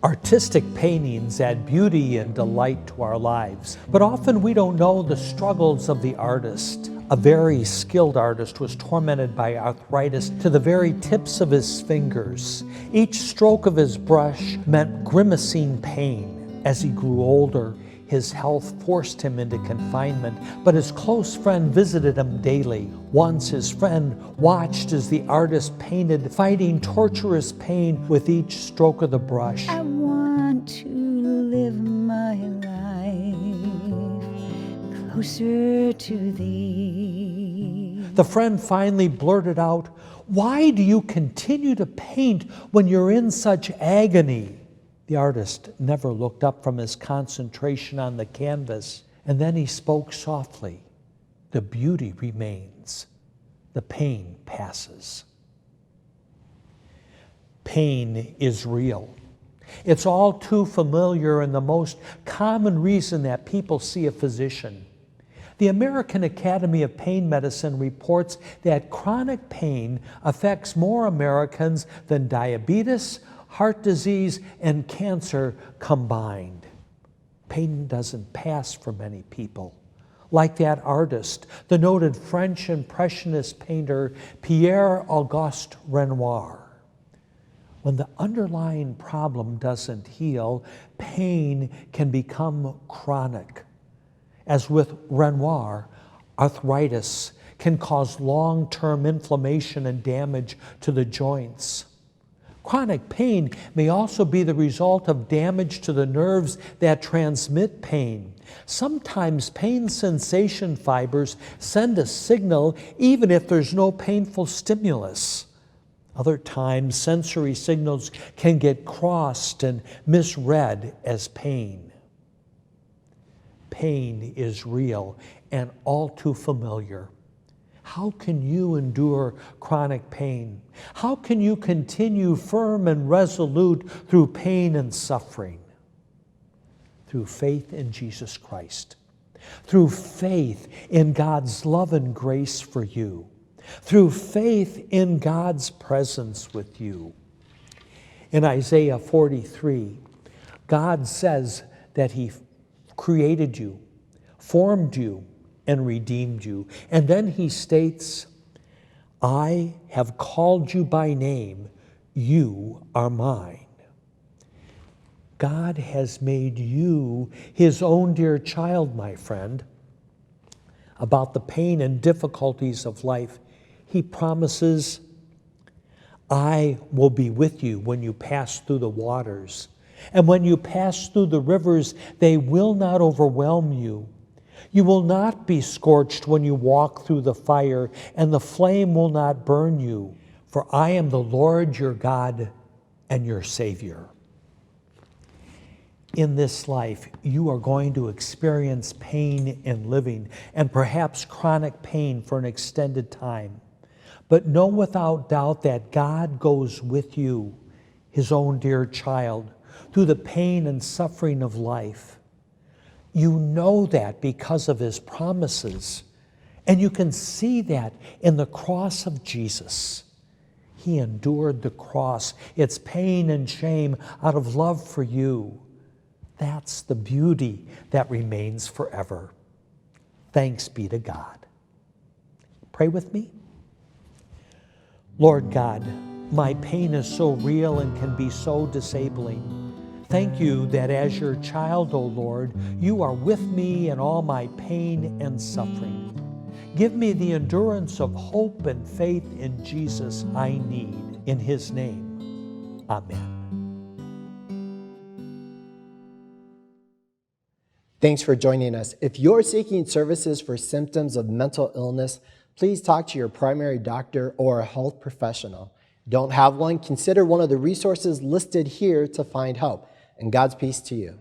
Artistic paintings add beauty and delight to our lives, but often we don't know the struggles of the artist. A very skilled artist was tormented by arthritis to the very tips of his fingers. Each stroke of his brush meant grimacing pain. As he grew older, his health forced him into confinement, but his close friend visited him daily. Once his friend watched as the artist painted, fighting torturous pain with each stroke of the brush. I want to live my life closer to thee. The friend finally blurted out, "Why do you continue to paint when you're in such agony?" The artist never looked up from his concentration on the canvas, and then he spoke softly. "The beauty remains. The pain passes." Pain is real. It's all too familiar and the most common reason that people see a physician. The American Academy of Pain Medicine reports that chronic pain affects more Americans than diabetes, heart disease, and cancer combined. Pain doesn't pass for many people. Like that artist, the noted French Impressionist painter Pierre-Auguste Renoir. When the underlying problem doesn't heal, pain can become chronic. As with Renoir, arthritis can cause long-term inflammation and damage to the joints. Chronic pain may also be the result of damage to the nerves that transmit pain. Sometimes pain sensation fibers send a signal even if there's no painful stimulus. Other times, sensory signals can get crossed and misread as pain. Pain is real and all too familiar. How can you endure chronic pain? How can you continue firm and resolute through pain and suffering? Through faith in Jesus Christ. Through faith in God's love and grace for you. Through faith in God's presence with you. In Isaiah 43, God says that He created you, formed you, and redeemed you. And then He states, "I have called you by name, you are mine." God has made you His own dear child, my friend. About the pain and difficulties of life, He promises, "I will be with you when you pass through the waters. And when you pass through the rivers, they will not overwhelm you. You will not be scorched when you walk through the fire, and the flame will not burn you. For I am the Lord your God and your Savior." In this life, you are going to experience pain in living, and perhaps chronic pain for an extended time. But know without doubt that God goes with you, His own dear child, through the pain and suffering of life. You know that because of His promises, and you can see that in the cross of Jesus. He endured the cross, its pain and shame, out of love for you. That's the beauty that remains forever. Thanks be to God. Pray with me. Lord God, my pain is so real and can be so disabling. Thank you that as your child, O Lord, you are with me in all my pain and suffering. Give me the endurance of hope and faith in Jesus I need. In His name, amen. Thanks for joining us. If you're seeking services for symptoms of mental illness, please talk to your primary doctor or a health professional. Don't have one? Consider one of the resources listed here to find help. And God's peace to you.